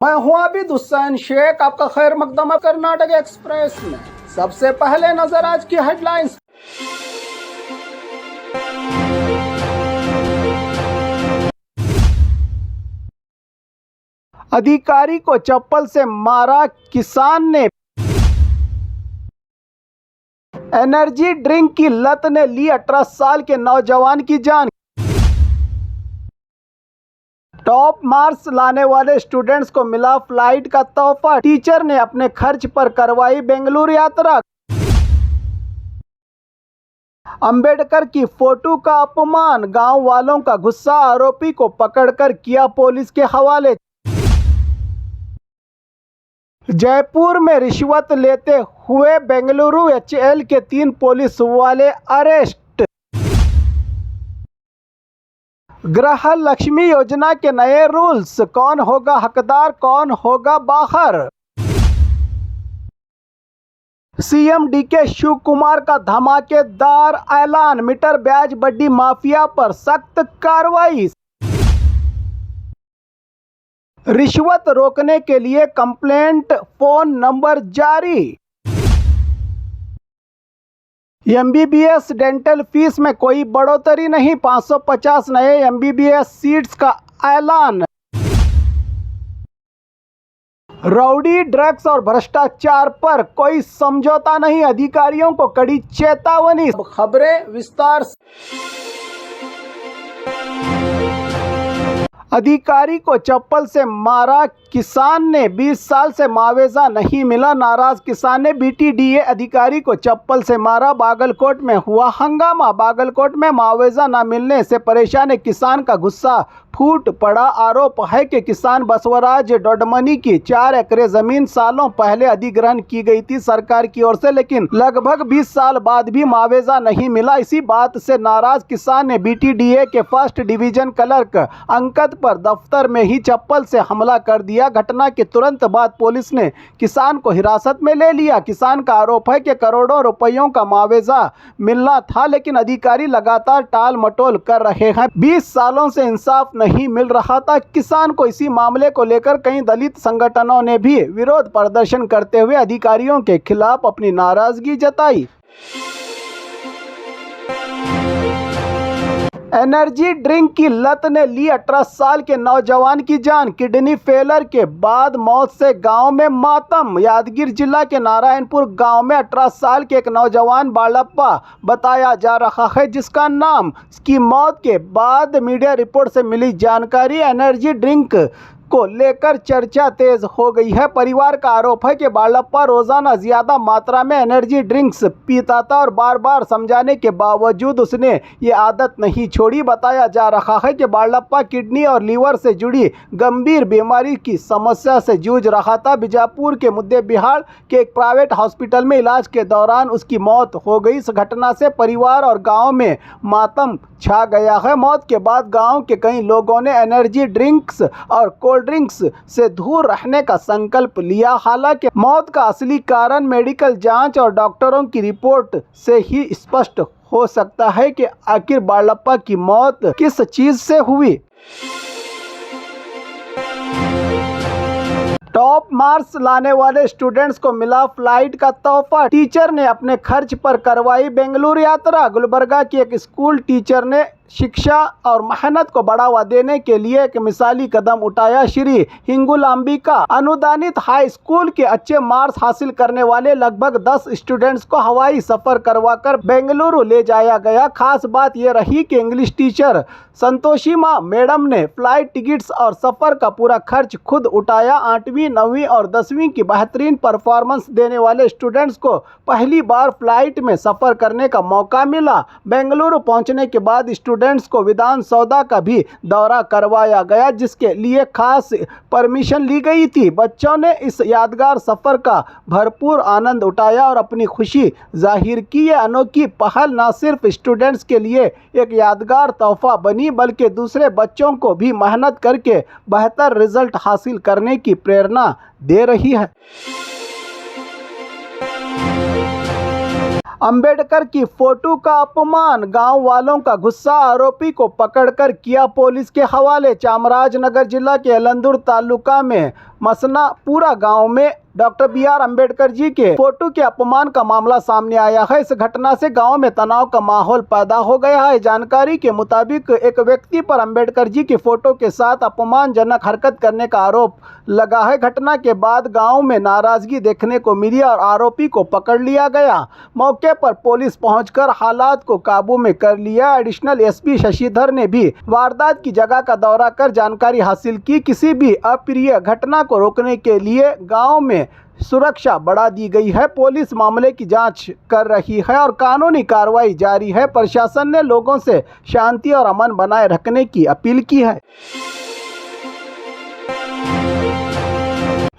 मैं हूं आबिद हुसैन शेख, आपका खैर मकदम है कर्नाटक एक्सप्रेस में। सबसे पहले नजर आज की हेडलाइंस। अधिकारी को चप्पल से मारा किसान ने। एनर्जी ड्रिंक की लत ने ली 18 साल के नौजवान की जान। टॉप मार्क्स लाने वाले स्टूडेंट्स को मिला फ्लाइट का तोहफा। टीचर ने अपने खर्च पर करवाई बेंगलुरु यात्रा। अंबेडकर की फोटो का अपमान, गांव वालों का गुस्सा, आरोपी को पकड़कर किया पुलिस के हवाले। जयपुर में रिश्वत लेते हुए बेंगलुरु एचएएल के 3 पुलिस वाले अरेस्ट। गृह लक्ष्मी योजना के नए रूल्स, कौन होगा हकदार, कौन होगा बाहर। सीएम डीके शिव कुमार का धमाकेदार ऐलान, मीटर ब्याज बड्डी माफिया पर सख्त कार्रवाई। रिश्वत रोकने के लिए कंप्लेंट फोन नंबर जारी। एमबीबीएस डेंटल फीस में कोई बढ़ोतरी नहीं, 550 नए एमबीबीएस सीट्स का ऐलान। रउडी, ड्रग्स और भ्रष्टाचार पर कोई समझौता नहीं, अधिकारियों को कड़ी चेतावनी। खबरें विस्तार से। अधिकारी को चप्पल से मारा किसान ने, 20 साल से मुआवजा नहीं मिला, नाराज किसान ने बीटीडीए अधिकारी को चप्पल से मारा। बागलकोट में हुआ हंगामा। बागलकोट में मुआवजा न मिलने से परेशान किसान का गुस्सा फूट पड़ा। आरोप है कि किसान बसवराज डोडमनी की 4 एकड़ जमीन सालों पहले अधिग्रहण की गई थी सरकार की ओर से, लेकिन लगभग 20 साल बाद भी मुआवजा नहीं मिला। इसी बात से नाराज किसान ने बीटीडीए के फर्स्ट डिवीजन क्लर्क अंकित पर दफ्तर में ही चप्पल से हमला कर दिया। घटना के तुरंत बाद पुलिस ने किसान को हिरासत में ले लिया। किसान का आरोप है कि करोड़ों रुपयों का मुआवजा मिलना था, लेकिन अधिकारी लगातार टाल मटोल कर रहे हैं। 20 सालों से इंसाफ नहीं मिल रहा था किसान को। इसी मामले को लेकर कई दलित संगठनों ने भी विरोध प्रदर्शन करते हुए अधिकारियों के खिलाफ अपनी नाराजगी जताई। एनर्जी ड्रिंक की लत ने ली 18 साल के नौजवान की जान। किडनी फेलर के बाद मौत से गांव में मातम। यादगीर जिला के नारायणपुर गांव में 18 साल के एक नौजवान बालप्पा बताया जा रहा है, जिसका नाम की मौत के बाद मीडिया रिपोर्ट से मिली जानकारी। एनर्जी ड्रिंक को लेकर चर्चा तेज हो गई है। परिवार का आरोप है कि बालप्पा रोजाना ज्यादा मात्रा में एनर्जी ड्रिंक्स पीता था और बार बार समझाने के बावजूद उसने ये आदत नहीं छोड़ी। बताया जा रहा है कि बालप्पा किडनी और लीवर से जुड़ी गंभीर बीमारी की समस्या से जूझ रहा था। बीजापुर के मुद्दे बिहार के एक प्राइवेट हॉस्पिटल में इलाज के दौरान उसकी मौत हो गई। इस घटना से परिवार और गाँव में मातम छा गया है। मौत के बाद गाँव के कई लोगों ने एनर्जी ड्रिंक्स और कोल्ड ड्रिंक्स से दूर रहने का संकल्प लिया। हालांकि मौत का असली कारण मेडिकल जांच और डॉक्टरों की रिपोर्ट से ही स्पष्ट हो सकता है कि आखिर बालप्पा की मौत किस चीज से हुई। टॉप मार्क्स लाने वाले स्टूडेंट्स को मिला फ्लाइट का तोहफा। टीचर ने अपने खर्च पर करवाई बेंगलुरु यात्रा। गुलबर्गा की एक स्कूल टीचर ने शिक्षा और मेहनत को बढ़ावा देने के लिए एक मिसाली कदम उठाया। श्री हिंगुलाम्बिका अनुदानित हाई स्कूल के अच्छे मार्क्स हासिल करने वाले लगभग 10 स्टूडेंट्स को हवाई सफर करवाकर बेंगलुरु ले जाया गया। खास बात यह रही कि इंग्लिश टीचर संतोषिमा मैडम ने फ्लाइट टिकट्स और सफर का पूरा खर्च खुद उठाया। 8वीं, 9वीं और 10वीं की बेहतरीन परफॉर्मेंस देने वाले स्टूडेंट्स को पहली बार फ्लाइट में सफर करने का मौका मिला। बेंगलुरु पहुंचने के बाद स्टूडेंट्स को विधान सौदा का भी दौरा करवाया गया, जिसके लिए खास परमिशन ली गई थी। बच्चों ने इस यादगार सफर का भरपूर आनंद उठाया और अपनी खुशी जाहिर की। ये अनोखी पहल न सिर्फ स्टूडेंट्स के लिए एक यादगार तोहफा बनी, बल्कि दूसरे बच्चों को भी मेहनत करके बेहतर रिजल्ट हासिल करने की प्रेरणा दे रही है। अंबेडकर की फोटो का अपमान, गांव वालों का गुस्सा, आरोपी को पकड़कर किया पुलिस के हवाले। चामराजनगर जिला के अलंदूर तालुका में मसनापुरा गांव में डॉक्टर बी.आर. अंबेडकर जी के फोटो के अपमान का मामला सामने आया है। इस घटना से गांव में तनाव का माहौल पैदा हो गया है। जानकारी के मुताबिक एक व्यक्ति पर अंबेडकर जी के फोटो के साथ अपमानजनक हरकत करने का आरोप लगा है। घटना के बाद गांव में नाराजगी देखने को मिली और आरोपी को पकड़ लिया गया। मौके पर पुलिस पहुंचकर हालात को काबू में कर लिया। एडिशनल एसपी शशिधर ने भी वारदात की जगह का दौरा कर जानकारी हासिल की। किसी भी अप्रिय घटना को रोकने के लिए गांव में सुरक्षा बढ़ा दी गई है। पुलिस मामले की जांच कर रही है और कानूनी कार्रवाई जारी है। प्रशासन ने लोगों से शांति और अमन बनाए रखने की अपील की है।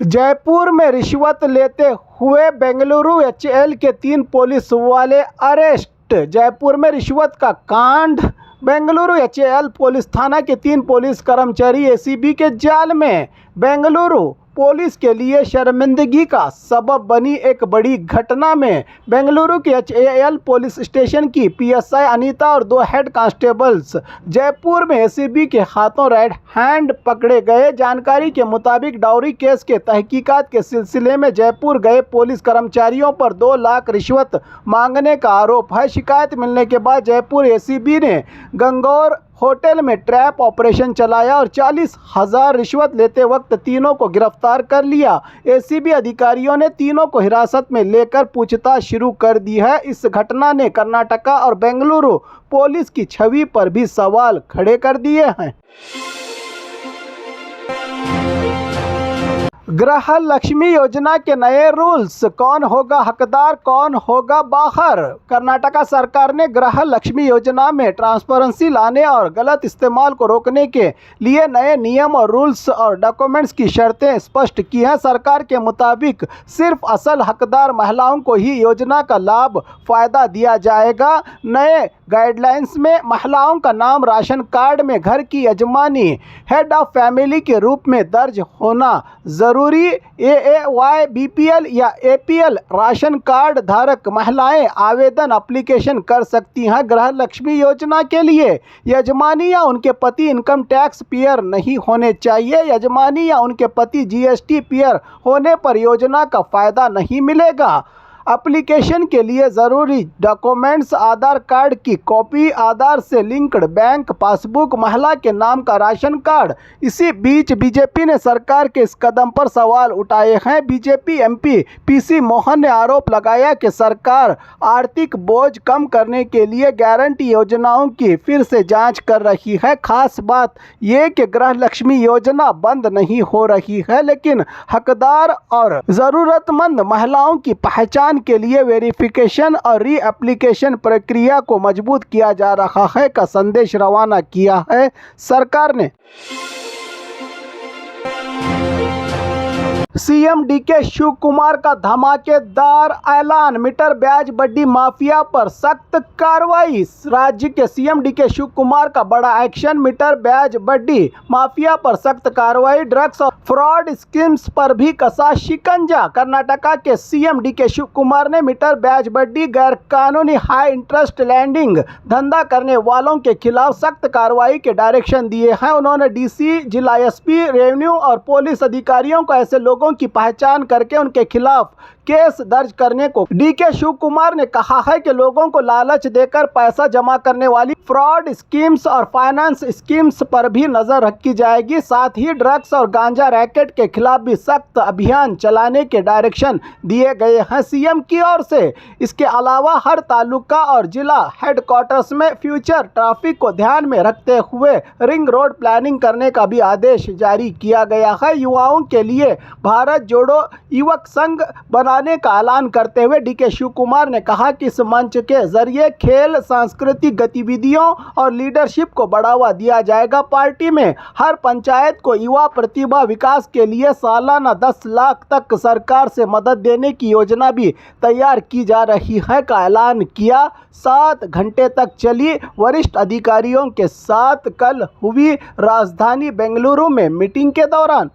जयपुर में रिश्वत लेते हुए बेंगलुरु एचएएल के 3 पुलिस वाले अरेस्ट। जयपुर में रिश्वत का कांड, बेंगलुरु एचएएल पुलिस थाना के 3 पुलिस कर्मचारी एसीबी के जाल में। बेंगलुरु पुलिस के लिए शर्मिंदगी का सबब बनी एक बड़ी घटना में बेंगलुरु के एचएएल पुलिस स्टेशन की पीएसआई अनीता और 2 हेड कांस्टेबल्स जयपुर में एसीबी के हाथों रेड हैंड पकड़े गए। जानकारी के मुताबिक डाउरी केस के तहकीकात के सिलसिले में जयपुर गए पुलिस कर्मचारियों पर 2 लाख रिश्वत मांगने का आरोप है। शिकायत मिलने के बाद जयपुर एसीबी ने गंगौर होटल में ट्रैप ऑपरेशन चलाया और 40,000 रिश्वत लेते वक्त तीनों को गिरफ्तार कर लिया। एसीबी अधिकारियों ने तीनों को हिरासत में लेकर पूछताछ शुरू कर दी है। इस घटना ने कर्नाटका और बेंगलुरु पुलिस की छवि पर भी सवाल खड़े कर दिए हैं। गृह लक्ष्मी योजना के नए रूल्स, कौन होगा हकदार, कौन होगा बाहर। कर्नाटका सरकार ने गृह लक्ष्मी योजना में ट्रांसपेरेंसी लाने और गलत इस्तेमाल को रोकने के लिए नए नियम और रूल्स और डॉक्यूमेंट्स की शर्तें स्पष्ट की हैं। सरकार के मुताबिक सिर्फ असल हकदार महिलाओं को ही योजना का लाभ फायदा दिया जाएगा। नए गाइडलाइंस में महिलाओं का नाम राशन कार्ड में घर की यजमानी हेड ऑफ फैमिली के रूप में दर्ज होना जरूरी। एएवाई, बीपीएल या एपीएल राशन कार्ड धारक महिलाएं आवेदन एप्लीकेशन कर सकती हैं। गृह लक्ष्मी योजना के लिए यजमानी या उनके पति इनकम टैक्स पेयर नहीं होने चाहिए। यजमानी या उनके पति जीएसटी पेयर होने पर योजना का फायदा नहीं मिलेगा। एप्लीकेशन के लिए ज़रूरी डॉक्यूमेंट्स, आधार कार्ड की कॉपी, आधार से लिंक्ड बैंक पासबुक, महिला के नाम का राशन कार्ड। इसी बीच बीजेपी ने सरकार के इस कदम पर सवाल उठाए हैं। बीजेपी एमपी पीसी मोहन ने आरोप लगाया कि सरकार आर्थिक बोझ कम करने के लिए गारंटी योजनाओं की फिर से जांच कर रही है। खास बात ये कि गृह लक्ष्मी योजना बंद नहीं हो रही है, लेकिन हकदार और ज़रूरतमंद महिलाओं की पहचान के लिए वेरिफिकेशन और री एप्लीकेशन प्रक्रिया को मजबूत किया जा रहा है का संदेश रवाना किया है सरकार ने। सीएम डीके शिव कुमार का धमाकेदार ऐलान, मीटर ब्याज बड्डी माफिया पर सख्त कार्रवाई। राज्य के सीएम डीके शिव कुमार का बड़ा एक्शन, मीटर ब्याज बड्डी माफिया पर सख्त कार्रवाई। ड्रग्स और फ्रॉड स्कीम्स पर भी कसा शिकंजा। कर्नाटका के सीएम डीके शिव कुमार ने मीटर ब्याज बड्डी, गैर कानूनी हाई इंटरेस्ट लैंडिंग धंधा करने वालों के खिलाफ सख्त कार्रवाई के डायरेक्शन दिए हैं। उन्होंने डीसी, जिला एसपी, रेवेन्यू और पुलिस अधिकारियों को ऐसे लोगों की पहचान करके उनके खिलाफ केस दर्ज करने को डीके शिव कुमार ने कहा है कि लोगों को लालच देकर पैसा जमा करने वाली फ्रॉड स्कीम्स और फाइनेंस स्कीम्स पर भी नजर रखी जाएगी। साथ ही ड्रग्स और गांजा रैकेट के खिलाफ भी सख्त अभियान चलाने के डायरेक्शन दिए गए हैं सीएम की ओर से। इसके अलावा हर तालुका और जिला हेडक्वार्टर्स में फ्यूचर ट्रैफिक को ध्यान में रखते हुए रिंग रोड प्लानिंग करने का भी आदेश जारी किया गया है। युवाओं के लिए भारत जोड़ो युवक संघ बनाने का ऐलान करते हुए डीके शिव कुमार ने कहा कि इस मंच के जरिए खेल, सांस्कृतिक गतिविधियों और लीडरशिप को बढ़ावा दिया जाएगा। पार्टी में हर पंचायत को युवा प्रतिभा विकास के लिए सालाना 10 लाख तक सरकार से मदद देने की योजना भी तैयार की जा रही है का ऐलान किया। 7 घंटे तक चली वरिष्ठ अधिकारियों के साथ कल हुई राजधानी बेंगलुरु में मीटिंग के दौरान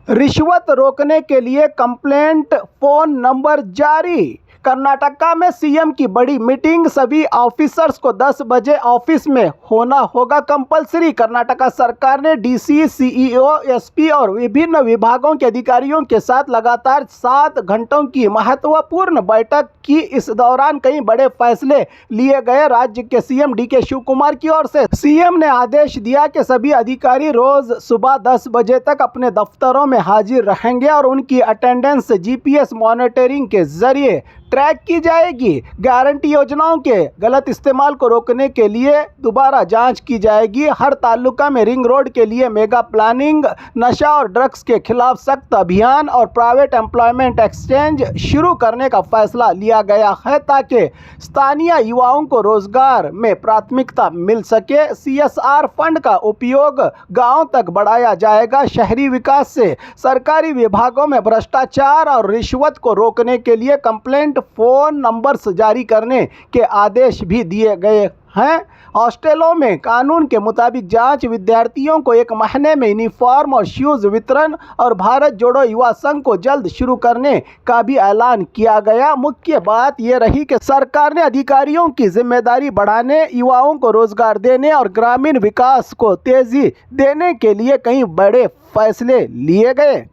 रिश्वत रोकने के लिए कंप्लेंट फोन नंबर जारी। कर्नाटका में सीएम की बड़ी मीटिंग, सभी ऑफिसर्स को 10 बजे ऑफिस में होना होगा कंपलसरी। कर्नाटका सरकार ने डीसी, सीईओ, एसपी और विभिन्न विभागों के अधिकारियों के साथ लगातार 7 घंटों की महत्वपूर्ण बैठक की। इस दौरान कई बड़े फैसले लिए गए। राज्य के सीएम डीके शिव कुमार की ओर से सीएम ने आदेश दिया कि सभी अधिकारी रोज सुबह 10 बजे तक अपने दफ्तरों में हाजिर रहेंगे और उनकी अटेंडेंस जीपीएस मॉनिटरिंग के जरिए ट्रैक की जाएगी। गारंटी योजनाओं के गलत इस्तेमाल को रोकने के लिए दोबारा जांच की जाएगी। हर तालुका में रिंग रोड के लिए मेगा प्लानिंग, नशा और ड्रग्स के खिलाफ सख्त अभियान और प्राइवेट एम्प्लॉयमेंट एक्सचेंज शुरू करने का फैसला लिया गया है ताकि स्थानीय युवाओं को रोजगार में प्राथमिकता मिल सके। सीएसआर फंड का उपयोग गांव तक बढ़ाया जाएगा। शहरी विकास से सरकारी विभागों में भ्रष्टाचार और रिश्वत को रोकने के लिए कंप्लेंट फोन नंबर्स जारी करने के आदेश भी दिए गए हैं। हॉस्टलों में कानून के मुताबिक जांच, विद्यार्थियों को 1 महीने में यूनिफॉर्म और शूज वितरण और भारत जोड़ो युवा संघ को जल्द शुरू करने का भी ऐलान किया गया। मुख्य बात यह रही कि सरकार ने अधिकारियों की जिम्मेदारी बढ़ाने, युवाओं को रोजगार देने और ग्रामीण विकास को तेजी देने के लिए कई बड़े फैसले लिए गए।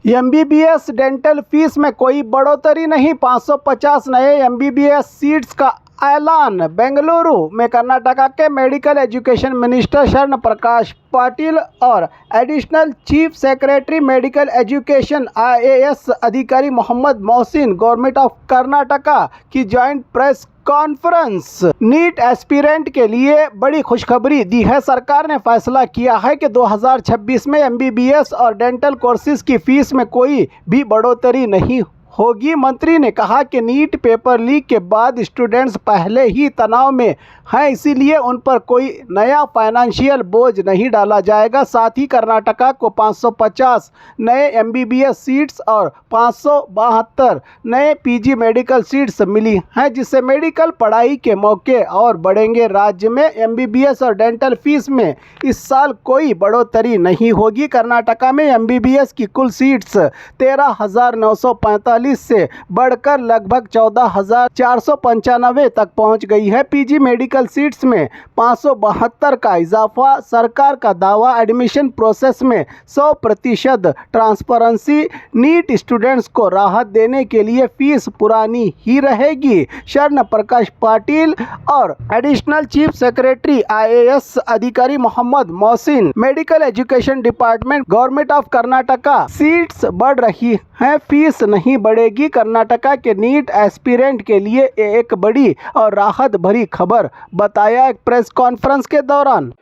एमबीबीएस डेंटल फीस में कोई बढ़ोतरी नहीं, 550 नए एमबीबीएस सीट्स का ऐलान। बेंगलुरु में कर्नाटका के मेडिकल एजुकेशन मिनिस्टर शरण प्रकाश पाटिल और additional chief secretary medical education IAS अधिकारी मोहम्मद मोहसिन गवर्नमेंट ऑफ कर्नाटका की joint press conference NEET aspirant के लिए बड़ी खुशखबरी दी है। सरकार ने फैसला किया है कि 2026 में एमबीबीएस और डेंटल कोर्सेज की फीस में कोई भी बढ़ोतरी नहीं होगी। मंत्री ने कहा कि नीट पेपर लीक के बाद स्टूडेंट्स पहले ही तनाव में हैं, इसीलिए उन पर कोई नया फाइनेंशियल बोझ नहीं डाला जाएगा। साथ ही कर्नाटका को 550 नए एमबीबीएस सीट्स और 572 नए पीजी मेडिकल सीट्स मिली हैं, जिससे मेडिकल पढ़ाई के मौके और बढ़ेंगे। राज्य में एमबीबीएस और डेंटल फीस में इस साल कोई बढ़ोतरी नहीं होगी। कर्नाटका में एमबीबीएस की कुल सीट्स 13,945 से बढ़कर लगभग 14,495 तक पहुंच गई है। पीजी मेडिकल सीट्स में 572 का इजाफा। सरकार का दावा, एडमिशन प्रोसेस में 100% ट्रांसपेरेंसी। नीट स्टूडेंट्स को राहत देने के लिए फीस पुरानी ही रहेगी। शरण प्रकाश पाटिल और एडिशनल चीफ सेक्रेटरी आईएएस अधिकारी Mohammad Mohsin, medical education department, government of Karnataka. Seats बढ़ रही हैं, फीस नहीं बढ़ेगी। कर्नाटका के नीट एस्पिरेंट के लिए एक बड़ी और राहत भरी खबर बताया एक प्रेस कॉन्फ्रेंस के दौरान।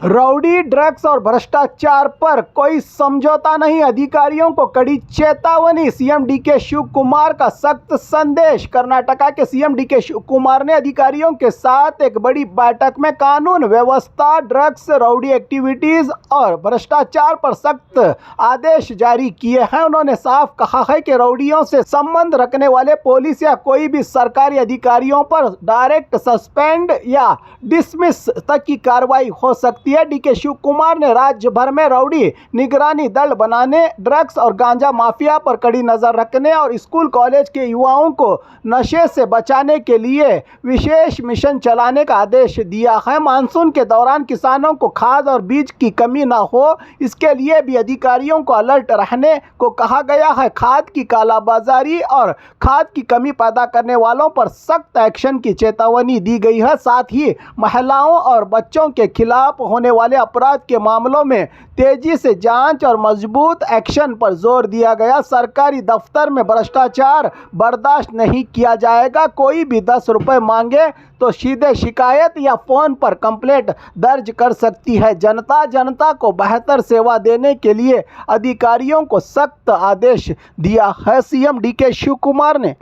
रउडी, ड्रग्स और भ्रष्टाचार पर कोई समझौता नहीं, अधिकारियों को कड़ी चेतावनी। सीएम डीके शिव कुमार का सख्त संदेश। कर्नाटका के सीएम डीके शिव कुमार ने अधिकारियों के साथ एक बड़ी बैठक में कानून व्यवस्था, ड्रग्स, राउडी एक्टिविटीज और भ्रष्टाचार पर सख्त आदेश जारी किए हैं। उन्होंने साफ कहा है कि राउडियों से संबंध रखने वाले पुलिस या कोई भी सरकारी अधिकारियों पर डायरेक्ट सस्पेंड या डिसमिस तक की कार्रवाई हो सकती है। डीके शिव कुमार ने राज्य भर में राउडी निगरानी दल बनाने, ड्रग्स और गांजा माफिया पर कड़ी नजर रखने और स्कूल कॉलेज के युवाओं को नशे से बचाने के लिए विशेष मिशन चलाने का आदेश दिया है। मानसून के दौरान किसानों को खाद और बीज की कमी न हो, इसके लिए भी अधिकारियों को अलर्ट रहने को कहा गया है। खाद की कालाबाजारी और खाद की कमी पैदा करने वालों पर सख्त एक्शन की चेतावनी दी गई है। साथ ही महिलाओं और बच्चों के खिलाफ होने वाले अपराध के मामलों में तेजी से जांच और मजबूत एक्शन पर जोर दिया गया। सरकारी दफ्तर में भ्रष्टाचार बर्दाश्त नहीं किया जाएगा। कोई भी 10 रुपए मांगे तो सीधे शिकायत या फोन पर कंप्लेंट दर्ज कर सकती है। जनता को बेहतर सेवा देने के लिए अधिकारियों को सख्त आदेश दिया है सीएम डीके शिव कुमार ने।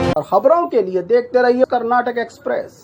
और खबरों के लिए देखते रहिए कर्नाटक एक्सप्रेस।